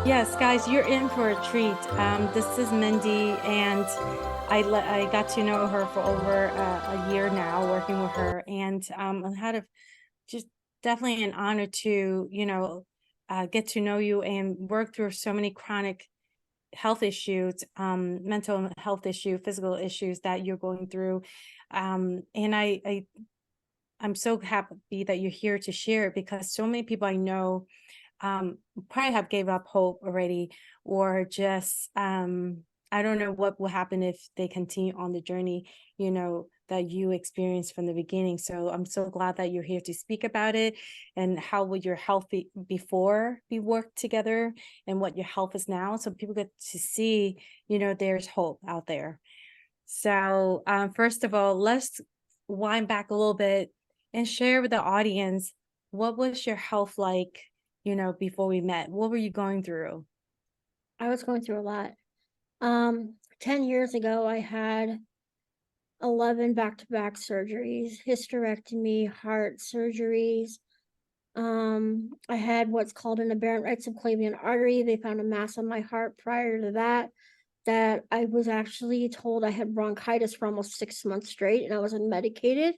Yes, guys, you're in for a treat. This is Mindy, and I got to know her for over a year now, working with her, and I had a just definitely an honor to get to know you and work through so many chronic health issues, mental health issue, physical issues that you're going through, and I'm so happy that you're here to share it because so many people I know probably have gave up hope already, or just I don't know what will happen if they continue on the journey, that you experienced from the beginning. So I'm so glad that you're here to speak about it, and how would your health be before we worked together, and what your health is now, so people get to see, there's hope out there. So first of all, let's wind back a little bit and share with the audience, what was your health like, before we met? What were you going through? I was going through a lot. 10 years ago, I had 11 back-to-back surgeries, hysterectomy, heart surgeries. I had what's called an aberrant right subclavian artery. They found a mass on my heart prior to that I was actually told I had bronchitis for almost 6 months straight, and I was unmedicated.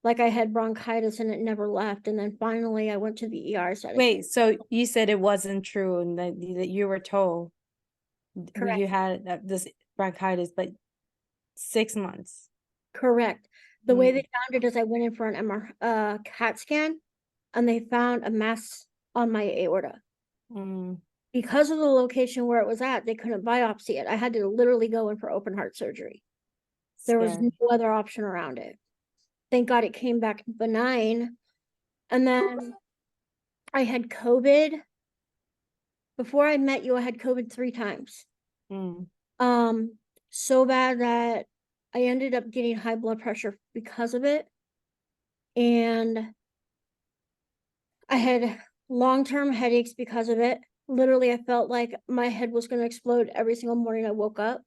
Like I had bronchitis and it never left. And then finally I went to the ER, said it. Wait, so you said it wasn't true, and that you were told you Correct. had this bronchitis, but 6 months. Correct. The way they Mm, found it is I went in for an CAT scan, and they found a mass on my aorta. mm, Because of the location where it was at, they couldn't biopsy it. I had to literally go in for open heart surgery. There was no scary. other option around it. Thank God it came back benign. And then I had COVID. Before I met you, I had COVID 3 times. Mm, Um, so bad that I ended up getting high blood pressure because of it. And I had long-term headaches because of it. Literally, I felt like my head was gonna explode every single morning I woke up,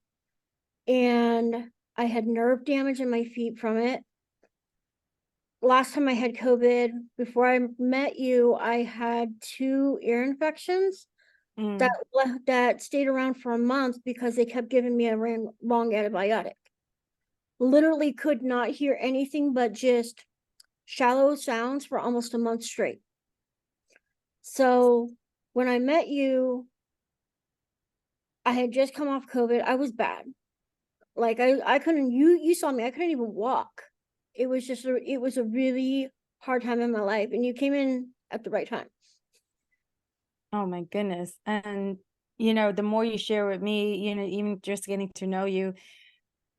and I had nerve damage in my feet from it. Last time I had COVID, before I met you, I had 2 ear infections that mm. that stayed around for a month because they kept giving me a wrong antibiotic. Literally could not hear anything but just shallow sounds for almost a month straight. So, when I met you, I had just come off COVID. I was bad. Like I couldn't you saw me. I couldn't even walk. It was a really hard time in my life, and you came in at the right time. Oh my goodness. And the more you share with me, even just getting to know you,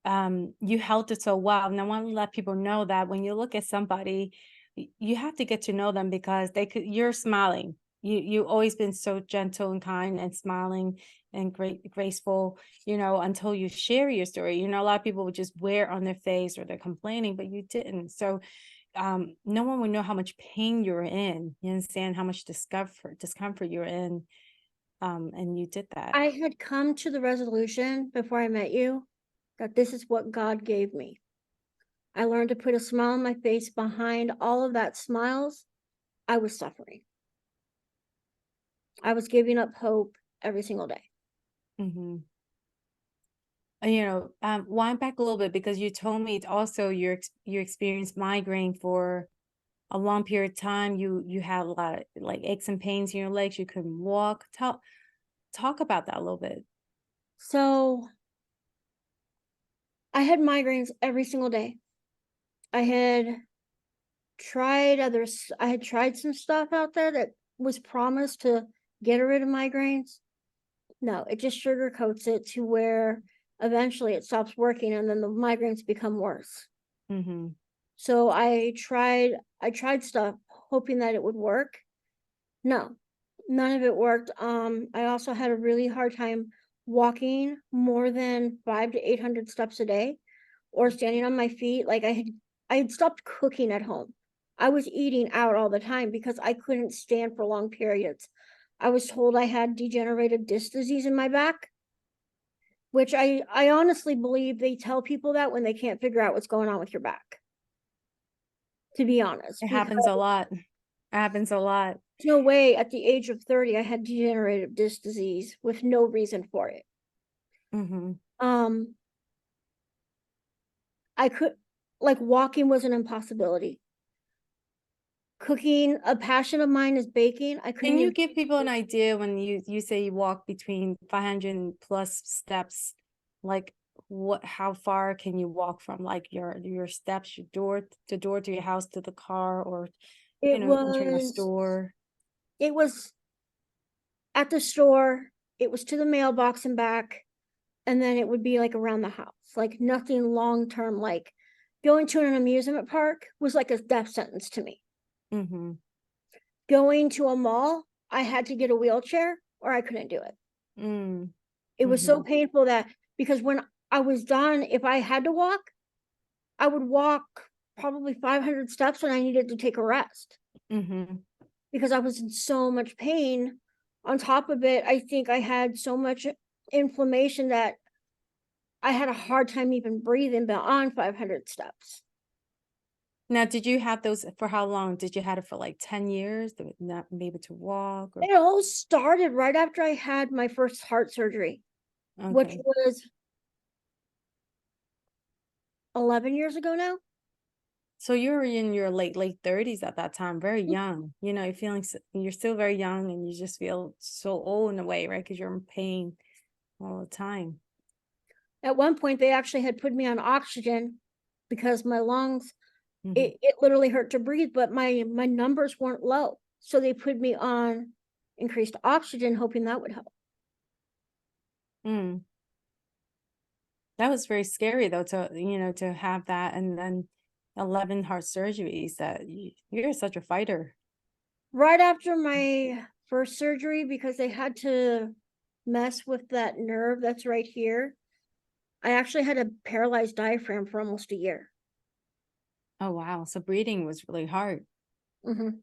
you held it so well. And I want to let people know that when you look at somebody, you have to get to know them, because you're smiling. You always been so gentle and kind and smiling and great graceful, until you share your story. A lot of people would just wear on their face, or they're complaining, but you didn't. So no one would know how much pain you're in. You understand how much discomfort you're in. And you did that. I had come to the resolution before I met you that this is what God gave me. I learned to put a smile on my face behind all of that smiles. I was suffering. I was giving up hope every single day. Hmm. Wind back a little bit, because you told me also you experienced migraine for a long period of time. You had a lot of like aches and pains in your legs. You couldn't walk. Talk about that a little bit. So I had migraines every single day. I had I had tried some stuff out there that was promised to get rid of migraines. No, it just sugarcoats it to where eventually it stops working and then the migraines become worse. Hmm. So I tried stuff hoping that it would work. No, none of it worked. I also had a really hard time walking more than 5 to 800 steps a day, or standing on my feet. I had stopped cooking at home. I was eating out all the time because I couldn't stand for long periods. I was told I had degenerative disc disease in my back, which I honestly believe they tell people that when they can't figure out what's going on with your back, to be honest, It because happens a lot. Happens a lot. There's no way at the age of 30 I had degenerative disc disease with no reason for it. Mhm. Um, I could like walking was an impossibility. Cooking, a passion of mine is baking. I couldn't Can you even give people an idea when you say you walk between 500 plus steps, like what how far can you walk from like your steps, your door the door to your house to the car or it entering a was store? it was at the store, it was to the mailbox and back, and then it would be like around the house. Like nothing long term, like going to an amusement park was like a death sentence to me. Mhm. Going to a mall, I had to get a wheelchair or I couldn't do it. Mm. It was so Mhm. painful that because when I was done, if I had to walk, I would walk probably 500 steps and I needed to take a rest Mhm. because I was in so much pain. On top of it, I think I had so much inflammation that I had a hard time even breathing beyond 500 steps. Now, did you have those for how long? Did you had it for like 10 years? Not be able to walk or It all started right after I had my first heart surgery, which okay. was 11 years ago now. So you were in your late 30s at that time, very young. You're feeling you're still very young and you just feel so old in a way, right? Because you're in pain all the time. At one point, they actually had put me on oxygen because my lungs, Hmm. it literally hurt to breathe, but my numbers weren't low. So they put me on increased oxygen, hoping that would help. Mm. That was very scary though to have that and then 11 heart surgeries that you're such a fighter. Right after my first surgery, because they had to mess with that nerve that's right here, I actually had a paralyzed diaphragm for almost a year. Oh wow. So breathing was really hard. Mhm.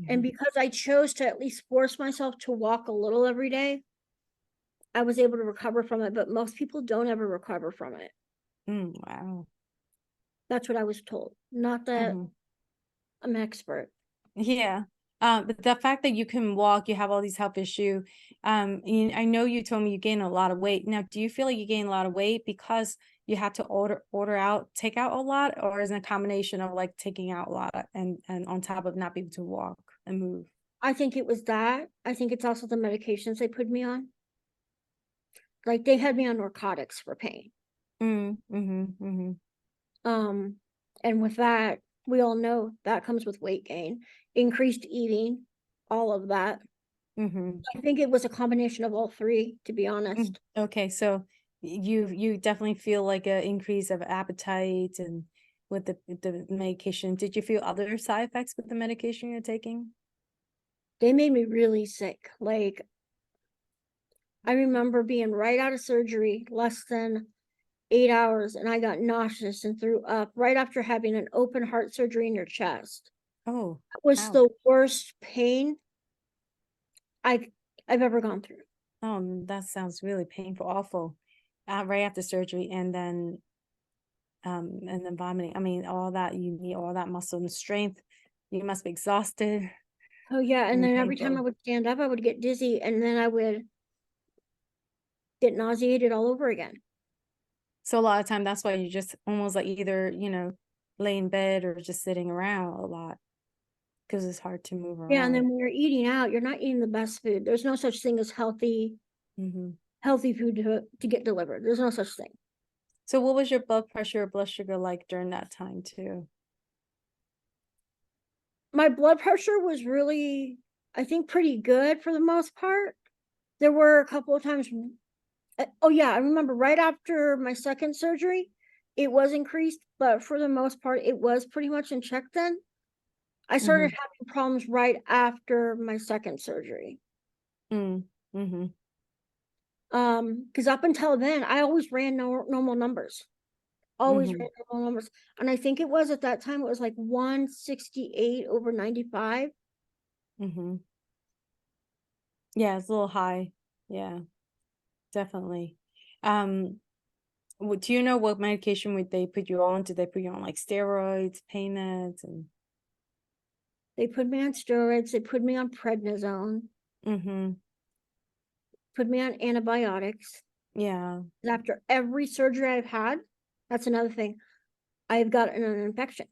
And Hmm. because I chose to at least force myself to walk a little every day, I was able to recover from it, but most people don't ever recover from it. Mm, wow. That's what I was told. Not that Hmm. I'm an expert. Yeah. But the fact that you can walk, you have all these health issue. I know you told me you gained a lot of weight. Now, do you feel like you gained a lot of weight because you had to order out, take out a lot, or is it a combination of like taking out a lot and on top of not being able to walk and move? I think it was that. I think it's also the medications they put me on. Like they had me on narcotics for pain. Mm, mm-hmm, mm-hmm, Um, and with that, we all know that comes with weight gain, increased eating, all of that. mm-hmm. I think it was a combination of all three, to be Mm. honest. Okay, so you definitely feel like an increase of appetite and with the medication. Did you feel other side effects with the medication you're taking? They made me really sick. Like I remember being right out of surgery, less than 8 hours, and I got nauseous and threw up right after having an open heart surgery in your chest. Oh, It was ouch. the worst pain I I've ever gone through. Oh, that sounds really painful, awful. Right after surgery and then vomiting. I mean, all that you need all that muscle and strength. You must be exhausted Oh yeah, and and then every time I painful. would stand up, I would get dizzy, and then I would get nauseated all over again. So a lot of time that's why you just almost like either, lay in bed or just sitting around a lot because it's hard to move Yeah, and around. then when you're eating out, you're not eating the best food. There's no such thing as Hmm. healthy food to get delivered. There's no such thing. So what was your blood pressure or blood sugar like during that time too? My blood pressure was really, I think, pretty good for the most part. There were a couple of times. Oh yeah, I remember right after my second surgery, it was increased, but for the most part, it was pretty much in check then. I started Hmm. having problems right after my second surgery. Mm, mm-hmm, Because up until then, I always ran normal numbers. Always mm-hmm, ran normal numbers. And I think it was at that time, it was like 168/95. mm-hmm. Yeah, it's a little high. Yeah, definitely. Um, do you know what medication would they put you on? Did they put you on like steroids, pain meds, and They put me on steroids, they put me on prednisone, Mhm. put me on antibiotics. Yeah. After every surgery I've had, that's another thing, I've gotten an infection.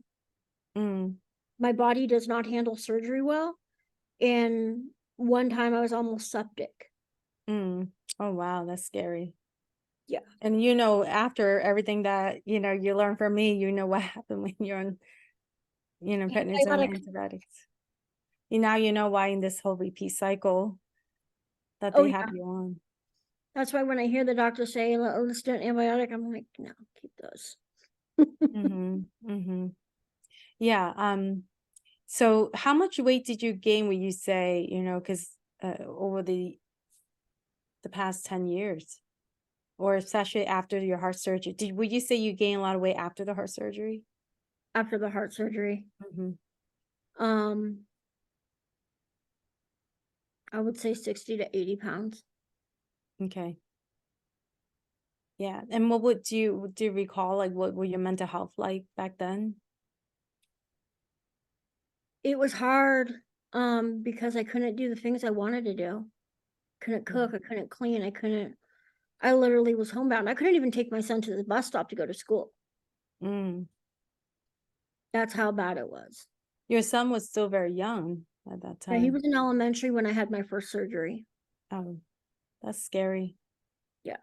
Mm. My body does not handle surgery well, and one time I was almost septic. Mm. Oh, wow, that's scary. Yeah. And, after everything that, you learn from me, what happened when you're on, prednisone Antibiotics. antibiotics. Now you know why in this whole repeat cycle that Oh, they have yeah. you on. That's why when I hear the doctor say, Let's do an antibiotic," I'm like, "No, keep those." Mhm. Mhm. Yeah, so how much weight did you gain, would you say, because over the past 10 years? Or especially after your heart surgery? Would you say you gained a lot of weight after the heart surgery? After the heart surgery. Mhm. Um, I would say 60 to 80 pounds. Okay. Yeah. And what would do you recall, like, what were your mental health like back then? It was hard, because I couldn't do the things I wanted to do. Couldn't Mm. cook, I couldn't clean, I literally was homebound. I couldn't even take my son to the bus stop to go to school. Mm. That's how bad it was. Your son was still very young at that Yeah, he time. was in elementary when I had my first surgery. Oh, that's scary. Yeah.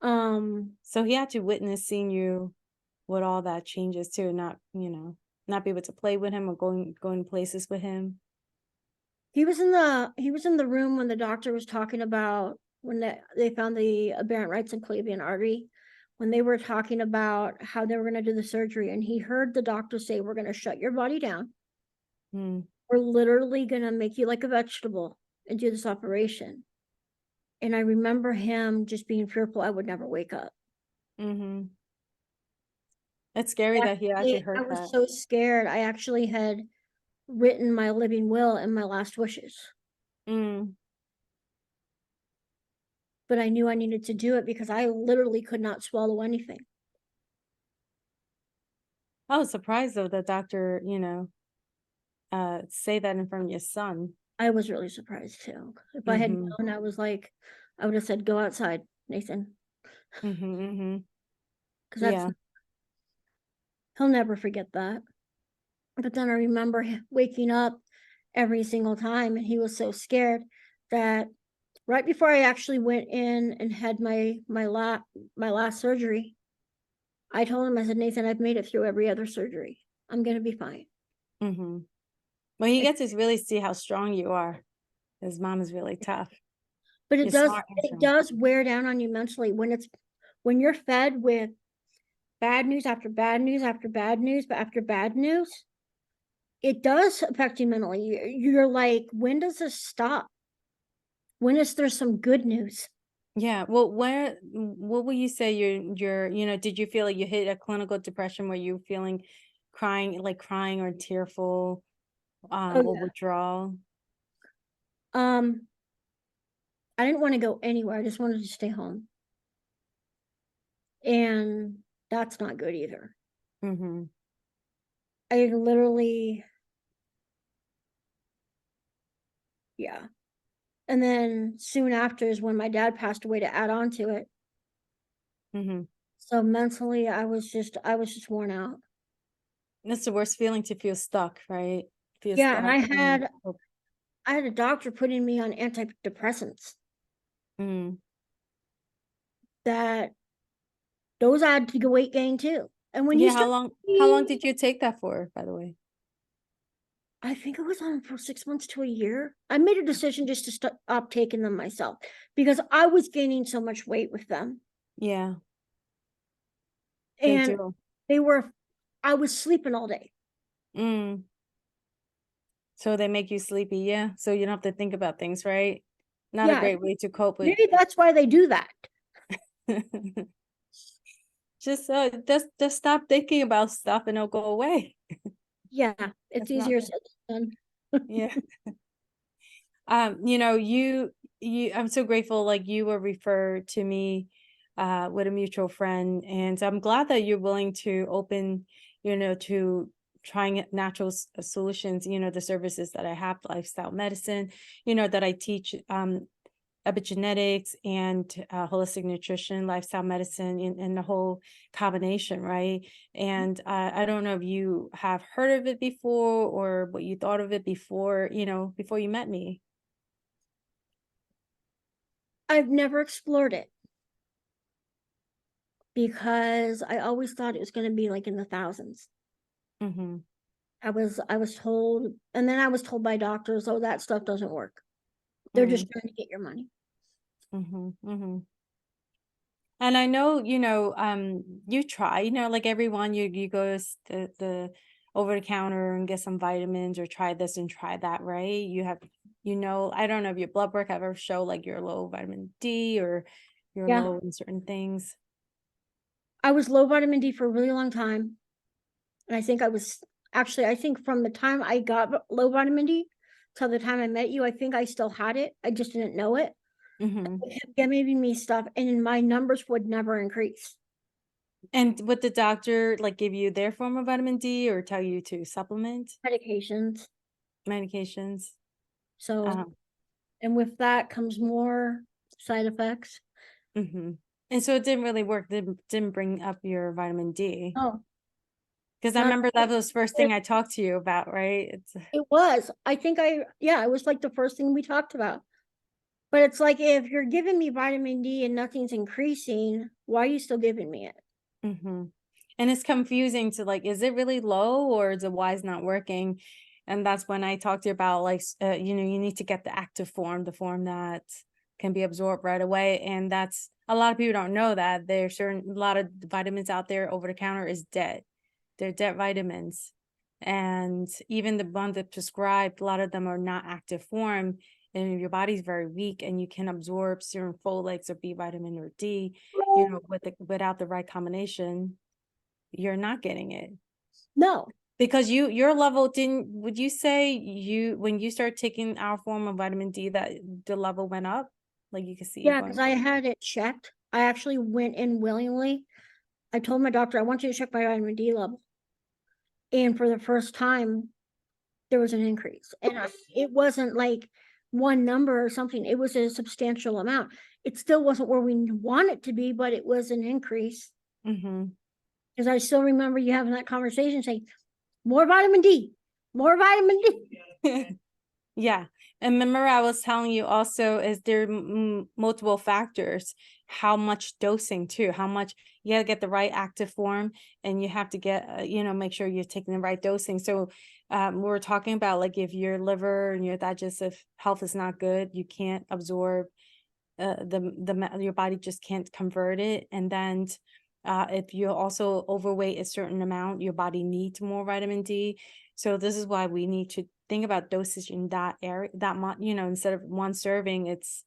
Um, So he had to witness seeing you with all that changes too, not be able to play with him or going places with him. he was in the room when the doctor was talking about when they found the aberrant right subclavian artery, when they were talking about how they were gonna do the surgery, and he heard the doctor say, "We're gonna shut your body down. Mm. We're literally gonna make you like a vegetable and do this operation." And I remember him just being fearful I would never wake up. Mhm. It's scary that he actually I heard was that. so scared. I actually had written my living will and my last wishes, Mm. but I knew I needed to do it because I literally could not swallow anything. I was surprised though the doctor, say that in front of your son. I was really surprised too. If I had Mhm. known, I would have said, "Go outside, Nathan," Mhm, mhm. because Yeah. he'll never forget that. But then I remember waking up every single time, and he was so scared that right before I actually went in and had my last surgery, I told him, I said, "Nathan, I've made it through every other surgery. I'm gonna be fine." Mhm. Well, he It, gets to really see how strong you are. His mom is really tough. but You're smart and it strong. does wear down on you mentally when you're fed with bad news after bad news after bad news, but after bad news, it does affect you mentally. You're like, when does this stop? When is there some good news? Yeah. Well, what would you say did you feel like you hit a clinical depression where you feeling crying or tearful, Oh or yeah. withdrawal? Um, I didn't want to go anywhere. I just wanted to stay home. And that's not good either. Mhm. I literally, yeah. And then soon after is when my dad passed away to add on to it. Mhm. So mentally, I was just worn out. That's the worst feeling, to feel stuck, right? Feel Yeah, and stuck and hope. I had a doctor putting me on antidepressants Mm. that those add to the weight gain too. And when you Yeah, how start long eating, did you take that for, by the way? I think I was on 'em for 6 months to a year. I made a decision just to stop taking them myself because I was gaining so much weight with them, Yeah, they and do. they were I was sleeping all day. Mm. So they make you sleepy, yeah, so you don't have to think about things, right? Not a Yeah, great way to cope with. maybe that's why they do that. Just, just stop thinking about stuff and it'll go away. Yeah, it's That's not easier bad. said than done. Yeah. You I'm so grateful, like, you were referred to me, with a mutual friend, and I'm glad that you're willing to open, to trying natural solutions, the services that I have, lifestyle medicine, that I teach, epigenetics and holistic nutrition, lifestyle medicine, and the whole combination, right? And I don't know if you have heard of it before or what you thought of it before, before you met me. I've never explored it because I always thought it was gonna be, like, in the thousands. Mm-hmm. I was told, and then I was told by doctors, "Oh, that stuff doesn't work. They're just trying to get your money." Mm-hmm. Mm-hmm. And I know, you try, like everyone, you go to the over the counter and get some vitamins or try this and try that, right? You have, I don't know if your blood work ever show like you're low vitamin D or you're Yeah. low in certain things. I was low vitamin D for a really long time, and I think from the time I got low vitamin D till the time I met you, I think I still had it, I just didn't know it. Hmm. They kept giving me stuff, and my numbers would never increase. And would the doctor like give you their form of vitamin D or tell you to supplement Medications. medications? So, Um, and with that comes more side effects. hmm. And so it didn't really work. Didn't bring up your vitamin D. Oh, Because I not remember that was first thing it I talked to you about, right? It's it was. I think yeah, it was like the first thing we talked about. But it's like, if you're giving me vitamin D and nothing's increasing, why are you still giving me it? hmm. And it's confusing to like, is it really low or is it why it's not working? And that's when I talked to you about like, you need to get the active form, the form that can be absorbed right away. And that's a lot of people don't know that there's a lot of vitamins out there over the counter is dead. They're dead vitamins. And even the ones that prescribed, a lot of them are not active form. And if your body's very weak and you can absorb certain folates or B vitamin or D, without the right combination, you're not getting it. No. Because your level didn't, would you say when you start taking our form of vitamin D that the level went up? Like you can see it Yeah, because going, I had it checked. I actually went in willingly. I told my doctor, "I want you to check my vitamin D level." And for the first time, there was an increase. And it wasn't like one number or something. It was a substantial amount. It still wasn't where we want it to be, but it was an increase. mm-hmm. Because I still remember you having that conversation saying, "More vitamin D, more vitamin D." Yeah. And remember, I was telling you also, is there multiple factors, how much dosing too, how much you gotta get the right active form and you have to get, make sure you're taking the right dosing. So we're talking about like if your liver and your digestive health is not good, you can't absorb your body just can't convert it. And then if you're also overweight a certain amount, your body needs more vitamin D. So this is why we need to think about dosage in that area, that much, instead of one serving, it's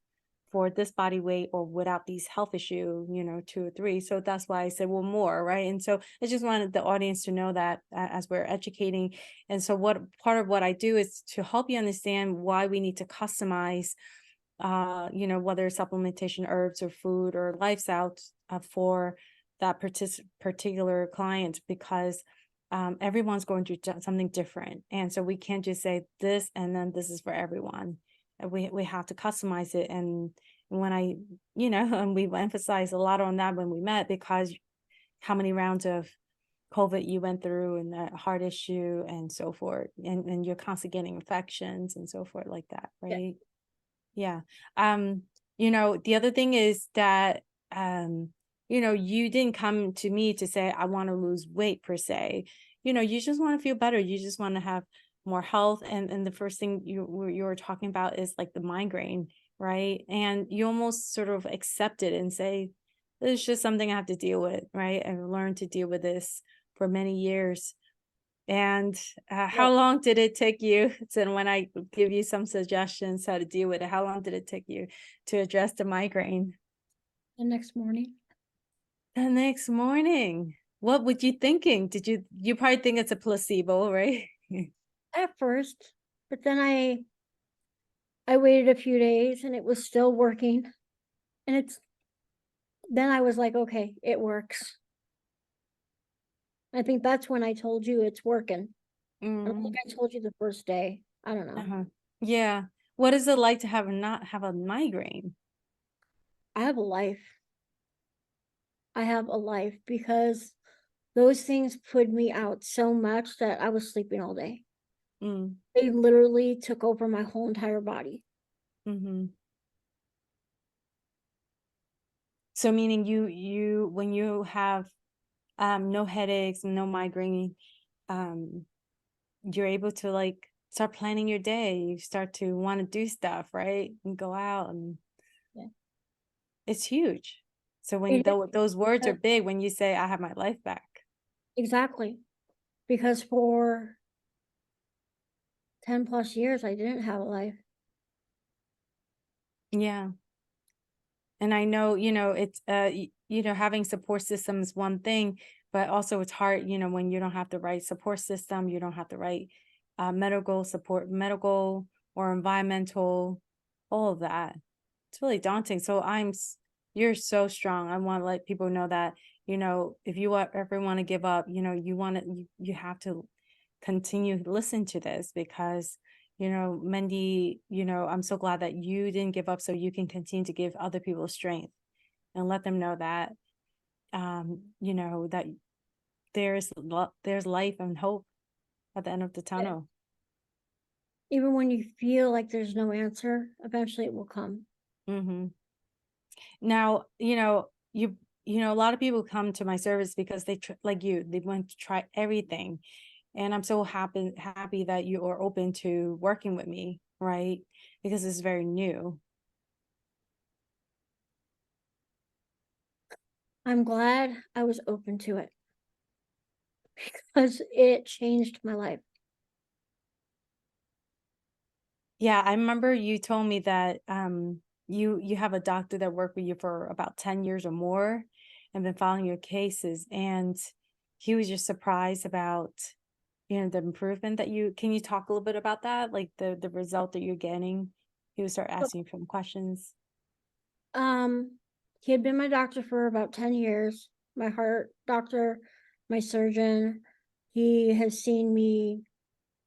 for this body weight or without these health issue, 2 or 3. So that's why I said, well, more, right? And so I just wanted the audience to know that as we're educating. And so what part of what I do is to help you understand why we need to customize whether supplementation, herbs or food or lifestyles for that particular client, because everyone's going through something different. And so we can't just say this and then this is for everyone. We have to customize it. And when and we emphasized a lot on that when we met, because how many rounds of COVID you went through and the heart issue and so forth. And you're constantly getting infections and so forth like that, Yeah. right? Yeah. The other thing is that, you didn't come to me to say, I want to lose weight per se. You just want to feel better. You just want to have more health. And the first thing you were talking about is like the migraine, right? And you almost sort of accept it and say, this is just something I have to deal with, right? I've learned to deal with this for many years. And Yeah. how long did it take you? So when I give you some suggestions how to deal with it, how long did it take you to address the migraine? The next morning. The next morning. What would you thinking? You probably think it's a placebo, right? At first, but then I waited a few days and it was still working. And then I was like, "Okay, it works." I think that's when I told you it's working. I don't Mm, think I told you the first day. I don't know. uh-huh. Yeah. What is it like to have not have a migraine? I have a life. I have a life because those things put me out so much that I was sleeping all day. Mm, They literally took over my whole entire body. mm-hmm. So meaning you when you have no headaches, no migraine, um you're able to like start planning your day. You start to want to do stuff, right? And go out and Yeah. it's huge. So when It is those words are because big when you say I have my life back. exactly, because for 10 plus years, I didn't have a life. Yeah. And I know, it's having support system is one thing, but also it's hard, when you don't have the right support system, you don't have the right medical support, medical or environmental, all of that. It's really daunting. So you're so strong. I want to let people know that, if you ever want to give up, you have to continue to listen to this because Mendy, I'm so glad that you didn't give up so you can continue to give other people strength and let them know that that there's life and hope at the end of the Yeah. tunnel. Even when you feel like there's no answer, eventually it will come. Hmm. Now, a lot of people come to my service because like they want to try everything. And I'm so happy that you are open to working with me, right? Because it's very new. I'm glad I was open to it because it changed my life. Yeah, I remember you told me that you have a doctor that worked with you for about 10 years or more and been following your cases, and he was just surprised about the improvement that you can you talk a little bit about that, like the result that you're getting. He would start So, asking you some questions. Um, he had been my doctor for about 10 years, my heart doctor, my surgeon. He has seen me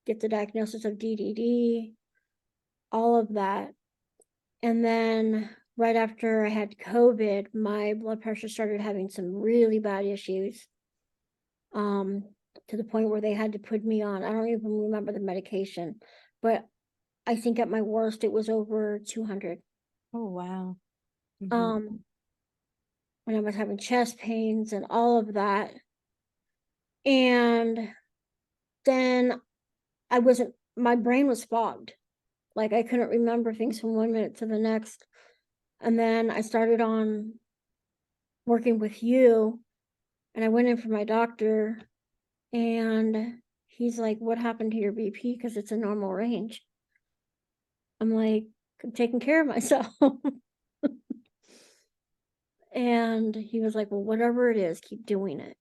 get the diagnosis of DDD, all of that. And then right after I had COVID, my blood pressure started having some really bad issues. Um, to the point where they had to put me on, I don't even remember the medication, but I think at my worst it was over 200. Oh, wow. Hmm. Um, when I was having chest pains and all of that. And then my brain was fogged. Like I couldn't remember things from one minute to the next. And then I started on working with you and I went in for my doctor and he's like, "What happened to your BP? Because it's a normal range." I'm like, "I'm taking care of myself." And he was like, "Well, whatever it is, keep doing it."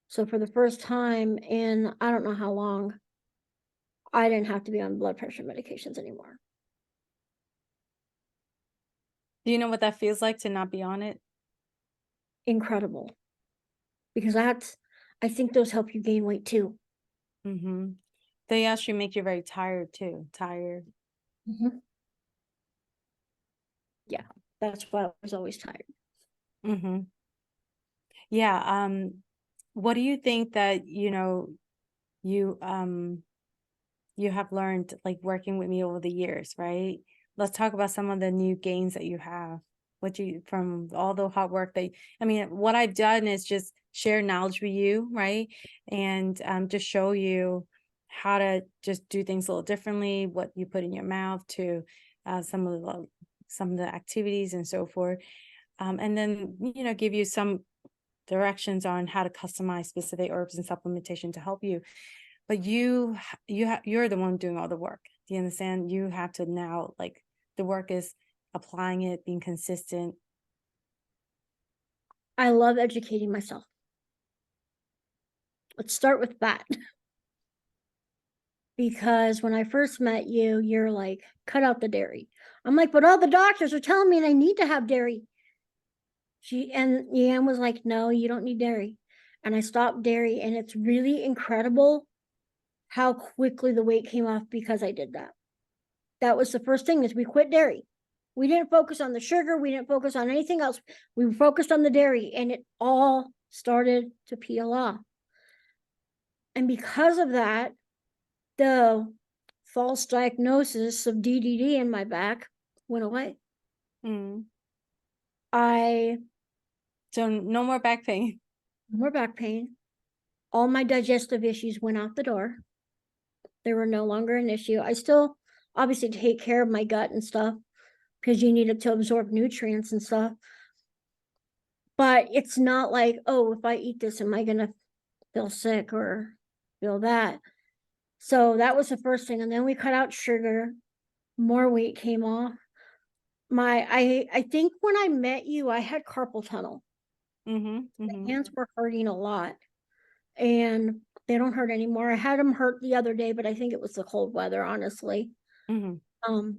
So for the first time in I don't know how long, I didn't have to be on blood pressure medications anymore. Do you know what that feels like to not be on it? Incredible. Because I think those help you gain weight too. Hmm. They actually make you very tired too, tired. Mhm. Yeah, that's why I was always tired. Hmm. Yeah. What do you think that you you have learned like working with me over the years, right? Let's talk about some of the new gains that you have. What you from all the hard work that I mean, what I've done is just share knowledge with you, right? And just show you how to just do things a little differently, what you put in your mouth to some of the activities and so forth. And then give you some directions on how to customize specific herbs and supplementation to help you, but you're the one doing all the work. Do you understand? You have to now, like, the work is applying it, being consistent. I love educating myself. Let's start with that. Because when I first met you, you're like, cut out the dairy. I'm like, but all the doctors are telling me I need to have dairy. Leanne was like, no, you don't need dairy. And I stopped dairy, and it's really incredible how quickly the weight came off because I did that. That was the first thing, is we quit dairy. We didn't focus on the sugar. We didn't focus on anything else. We focused on the dairy, and it all started to peel off. And because of that, the false diagnosis of DDD in my back went away. Mm. I So no more back pain. no more back pain. All my digestive issues went out the door. They were no longer an issue. I still obviously take care of my gut and stuff because you need it to absorb nutrients and stuff. But it's not like, oh, if I eat this, am I going to feel sick or feel that? So that was the first thing. And then we cut out sugar, more weight came off. I think when I met you, I had carpal tunnel. Mm-hmm. My Mm-hmm. hands were hurting a lot, and they don't hurt anymore. I had them hurt the other day, but I think it was the cold weather, honestly. Mm-hmm. Um,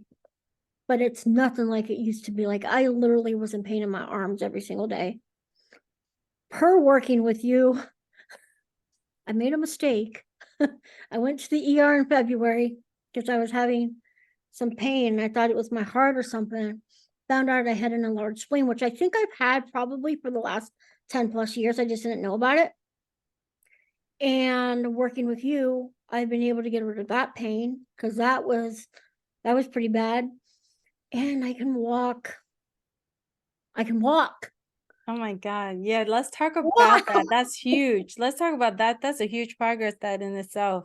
but it's nothing like it used to be. Like, I literally was in pain in my arms every single day. Per working with you, I made a mistake. I went to the ER in February because I was having some pain. I thought it was my heart or something. Found out I had an enlarged spleen, which I think I've had probably for the last 10 plus years. I just didn't know about it. And working with you, I've been able to get rid of that pain because that was pretty bad. And I can walk. I can walk. Oh my God. Yeah, let's talk about Walk. that. That's huge. Let's talk about that. That's a huge progress that in itself.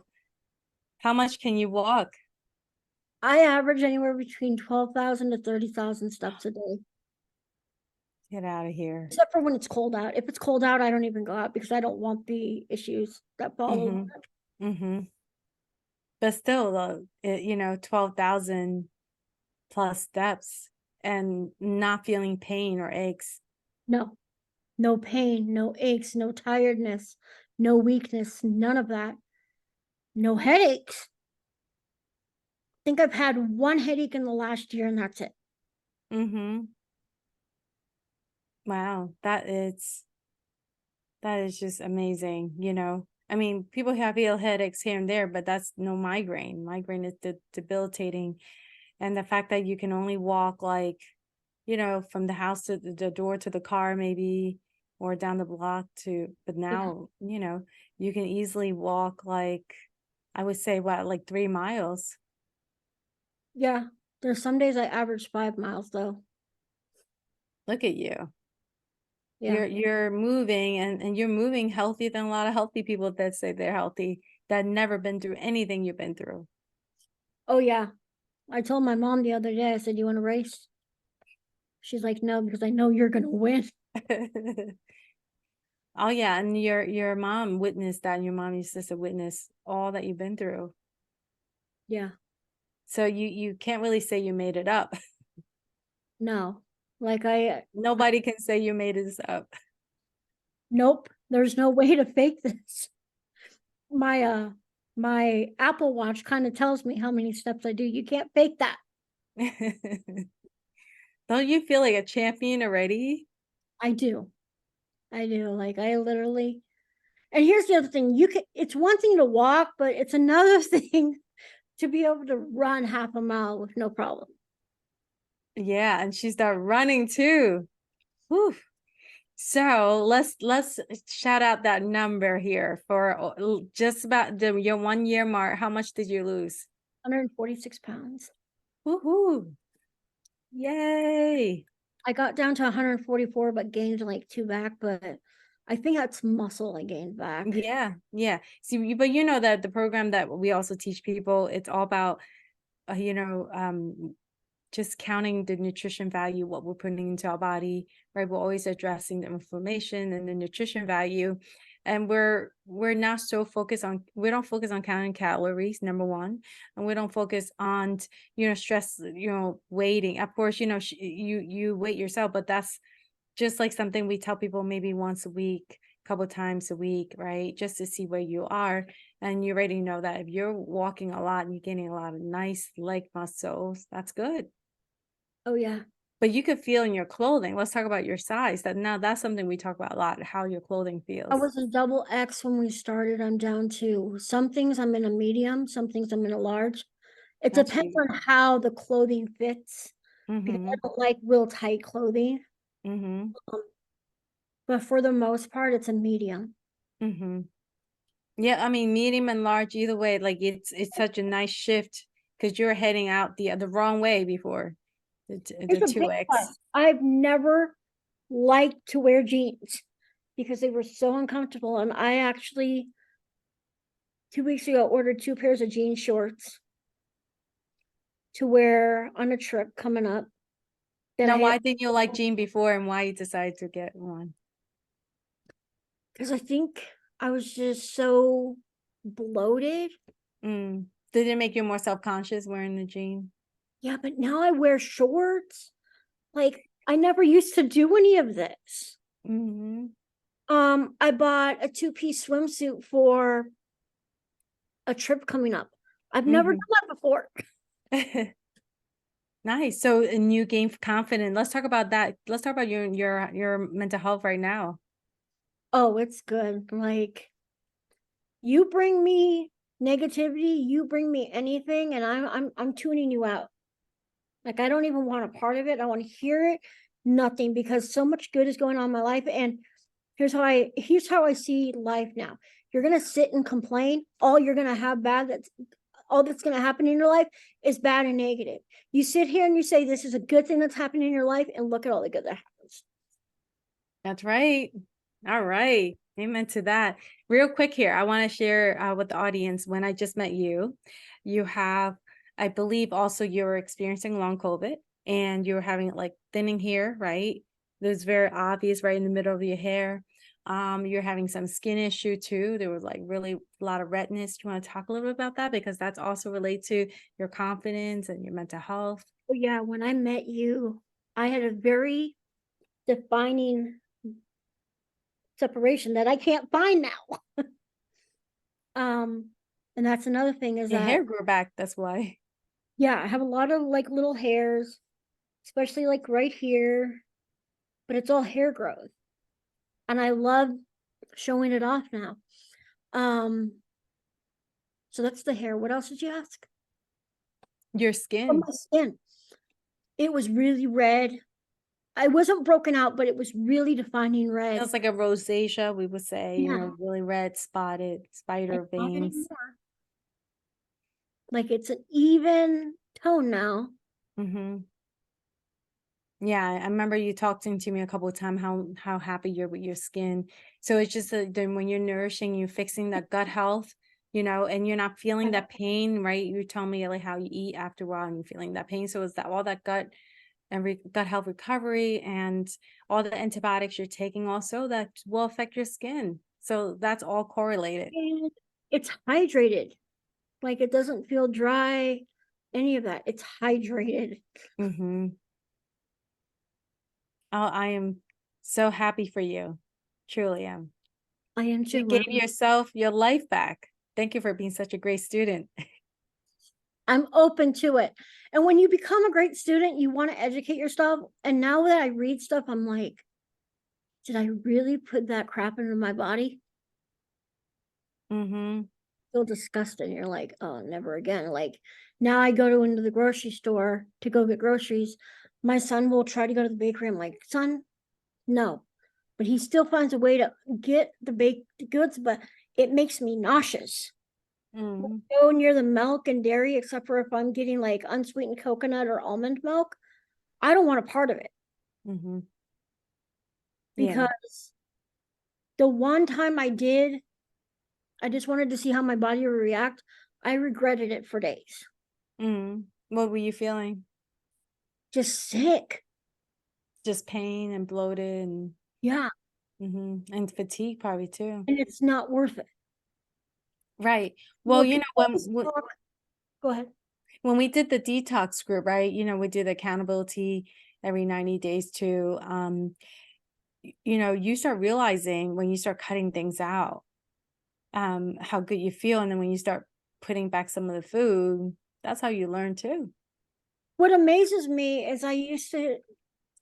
How much can you walk? I average anywhere between 12,000 to 30,000 steps a day, Get out of here. except for when it's cold out. If it's cold out, I don't even go out because I don't want the issues that follow. Mm-hmm. Mm-hmm. But still, though, 12,000 plus steps and not feeling pain or aches. No, no pain, no aches, no tiredness, no weakness, none of that. No headaches. I think I've had one headache in the last year, and that's it. Mm-hmm. Wow, that is just amazing, I mean, people have feel headaches here and there, but that's no migraine. Migraine is debilitating. And the fact that you can only walk like, from the house to the door to the car, maybe, or down the block but Yeah. now, you can easily walk like, I would say, what, like 3 miles. Yeah. There's some days I average 5 miles though. Look at you. Yeah. You're moving and you're moving healthier than a lot of healthy people that say they're healthy, that never been through anything you've been through. Oh yeah. I told my mom the other day, I said, "You want to race?" She's like, "No, because I know you're gonna win." Oh yeah, and your mom witnessed that, and your mom, your sister witnessed all that you've been through. Yeah. So you can't really say you made it up. No. Like Nobody can say you made this up. nope. There's no way to fake this. My Apple Watch kind of tells me how many steps I do. You can't fake that. Don't you feel like a champion already? I do. I do. Like, I literally, and here's the other thing. It's one thing to walk, but it's another thing to be able to run half a mile with no problem. Yeah, and she started running too. Whew. So let's shout out that number here for just about your 1 year mark. How much did you lose? 146 pounds. Woohoo! Yay! I got down to 144, but gained like 2 back, but I think that's muscle I gained back. Yeah, yeah. See, but you know that the program that we also teach people, it's all about, just counting the nutrition value, what we're putting into our body, right? We're always addressing the inflammation and the nutrition value. And we're not so focused on, we don't focus on counting calories, number one. And we don't focus on, stress, weighting. Of course, you weight yourself, but that's just like something we tell people maybe once a week, couple times a week, right? Just to see where you are. And you already know that if you're walking a lot and you're getting a lot of nice leg muscles, that's good. Oh yeah. but you could feel in your clothing. Let's talk about your size. That's something we talk about a lot, how your clothing I feels. was a double X when we started. I'm down to some things I'm in a medium, some things I'm in a large. It That's depends huge. on how the clothing fits because I Mhm. don't like real tight clothing. Mhm. Um, but for the most part, it's a medium. Mhm. Yeah, I mean, medium and large, either way, like it's such a nice shift because you're heading out the wrong way before Here's the a big plus. 2X. I've never liked to wear jeans because they were so uncomfortable. And I actually 2 weeks ago ordered 2 pairs of jean shorts to wear on a trip coming up that I Now, had why didn't you like jean before, and why you decided to get one? because I think I was just so bloated. Did it make you more self-conscious wearing the jean? Yeah, but now I wear shorts. Like I never used to do any of this. Mhm. I bought a two-piece swimsuit for a trip coming up. I've never done Mhm. that before. Nice. So, and you gain confidence. Let's talk about that. Let's talk about your mental health right now. Oh, it's good. Like you bring me negativity, you bring me anything, and I'm tuning you out. Like I don't even want a part of it. I want to hear it. Nothing because so much good is going on in my life. And here's how I see life now. You're gonna sit and complain. All you're gonna have bad that's all that's gonna happen in your life is bad and negative. You sit here and you say this is a good thing that's happening in your life, and look at all the good that happens. That's right. All right. Amen to that. Real quick here, I want to share with the audience when I just met you. You have, I believe, also you're experiencing long COVID and you're having it like thinning here, right? That's very obvious right in the middle of your hair. You're having some skin issue too. There was like really a lot of redness. Do you want to talk a little bit about that? Because that's also related to your confidence and your mental health. Oh yeah, when I met you, I had a very defining separation that I can't find now. Um, and that's another thing is Your that hair grew back. That's why. yeah, I have a lot of like little hairs, especially like right here, but it's all hair growth. And I love showing it off now. Um, so that's the hair. What else did you ask? Your Oh, skin. my skin. It was really red. I wasn't broken out, but it was really defining red. It's like a rosacea, we would say, Yeah, really red spotted and spider not veins. anymore. Like it's an even tone now. Mhm. Yeah, I remember you talking to me a couple of times how happy you're with your skin. So it's just that then when you're nourishing, you're fixing that gut health, and you're not feeling that pain, right? You tell me like how you eat after a while and you're feeling that pain. So is that all that gut and gut health recovery and all the antibiotics you're taking also that will affect your skin. So that's all correlated. And it's hydrated. Like it doesn't feel dry, any of that. It's hydrated. Mhm. Oh, I am so happy for you. Truly am. I am You too. gave yourself your life back. Thank you for being such a great student. I'm open to it. And when you become a great student, you want to educate yourself. And now that I read stuff, I'm like, did I really put that crap into my body? Mhm. Feel disgusting. You're like, oh, never again. Like now I go into the grocery store to go get groceries. My son will try to go to the bakery. I'm like, son, no. But he still finds a way to get the baked goods, but it makes me nauseous. Mhm. Go near the milk and dairy, except for if I'm getting like unsweetened coconut or almond milk. I don't want a part of it Mhm. Yeah. because the one time I did, I just wanted to see how my body would react. I regretted it for days. Mhm. What were you feeling? Just sick. Just pain and bloated and Yeah. and fatigue probably too. And it's not worth it. Right. Well, When people always talk, go ahead. when we did the detox group, right? We did accountability every 90 days too. You start realizing when you start cutting things out, how good you feel. And then when you start putting back some of the food, that's how you learn too. What amazes me is I used to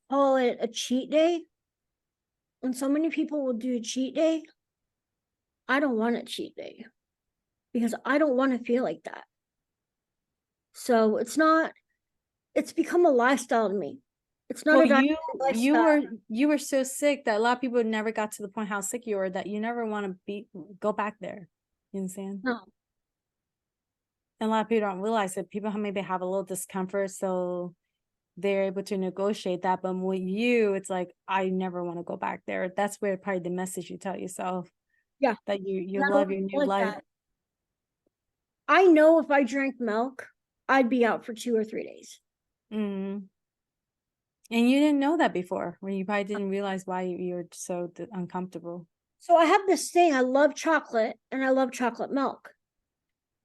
call it a cheat day. And so many people will do a cheat day. I don't want a cheat day because I don't want to feel like that. So it's become a lifestyle to me. It's not Well, a diet, you lifestyle. were you were so sick that a lot of people never got to the point how sick you were that you never want to go back there. You understand? No. And a lot of people don't realize that people maybe have a little discomfort, so they're able to negotiate that. But with you, it's like, I never want to go back there. That's where probably the message you tell yourself Yeah. that you And I don't love your new feel like life. that. I know if I drank milk, I'd be out for 2 or 3 days. Mm. And you didn't know that before, when you probably didn't realize why you were so uncomfortable. So I have this thing. I love chocolate and I love chocolate milk.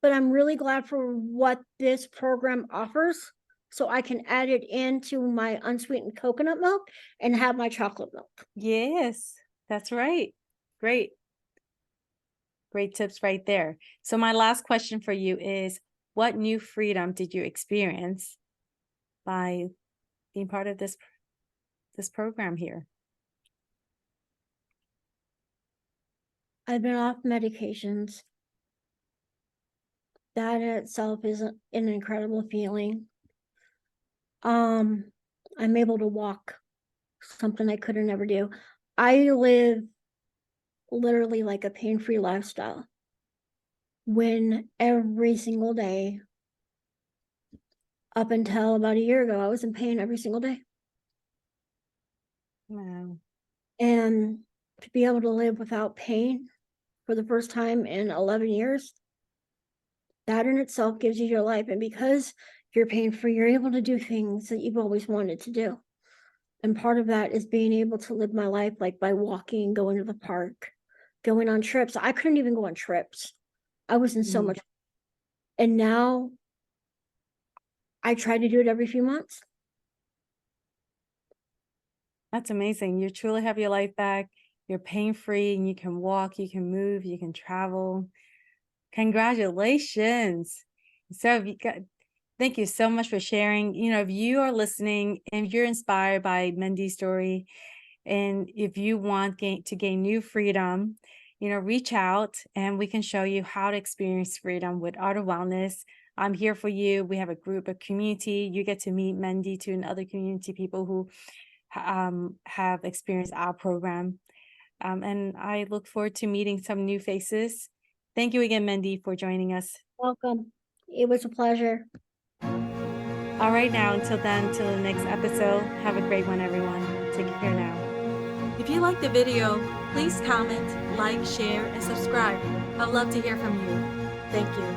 But I'm really glad for what this program offers. So I can add it into my unsweetened coconut milk and have my chocolate milk. Yes, that's right. Great. Great tips right there. So my last question for you is, what new freedom did you experience by being part of this program here? I've been off medications. That in itself is an incredible feeling. Um, I'm able to walk, something I could have never do. I live literally like a pain-free lifestyle. When every single day, up until about a year ago, I was in pain every single day. Wow. And to be able to live without pain for the first time in 11 years, that in itself gives you your life. And because you're pain free, you're able to do things that you've always wanted to do. And part of that is being able to live my life like by walking, going to the park, going on trips. I couldn't even go on trips. I was in so Mm. much. And now I try to do it every few months. That's amazing. You truly have your life back. You're pain-free and you can walk, you can move, you can travel. Congratulations. So if you got, thank you so much for sharing. You know, if you are listening and you're inspired by Mendy's story, and if you want to gain new freedom, you know, reach out and we can show you how to experience freedom with Art of Wellness. I'm here for you. We have a group, a community. You get to meet Mendy too and other community people who have experienced our program. And I look forward to meeting some new faces. Thank you again, Mendy, for joining us. Welcome. It was a pleasure. All right, now, until then, until the next episode, have a great one, everyone. Take care now. If you like the video, please comment, like, share, and subscribe. I'd love to hear from you. Thank you.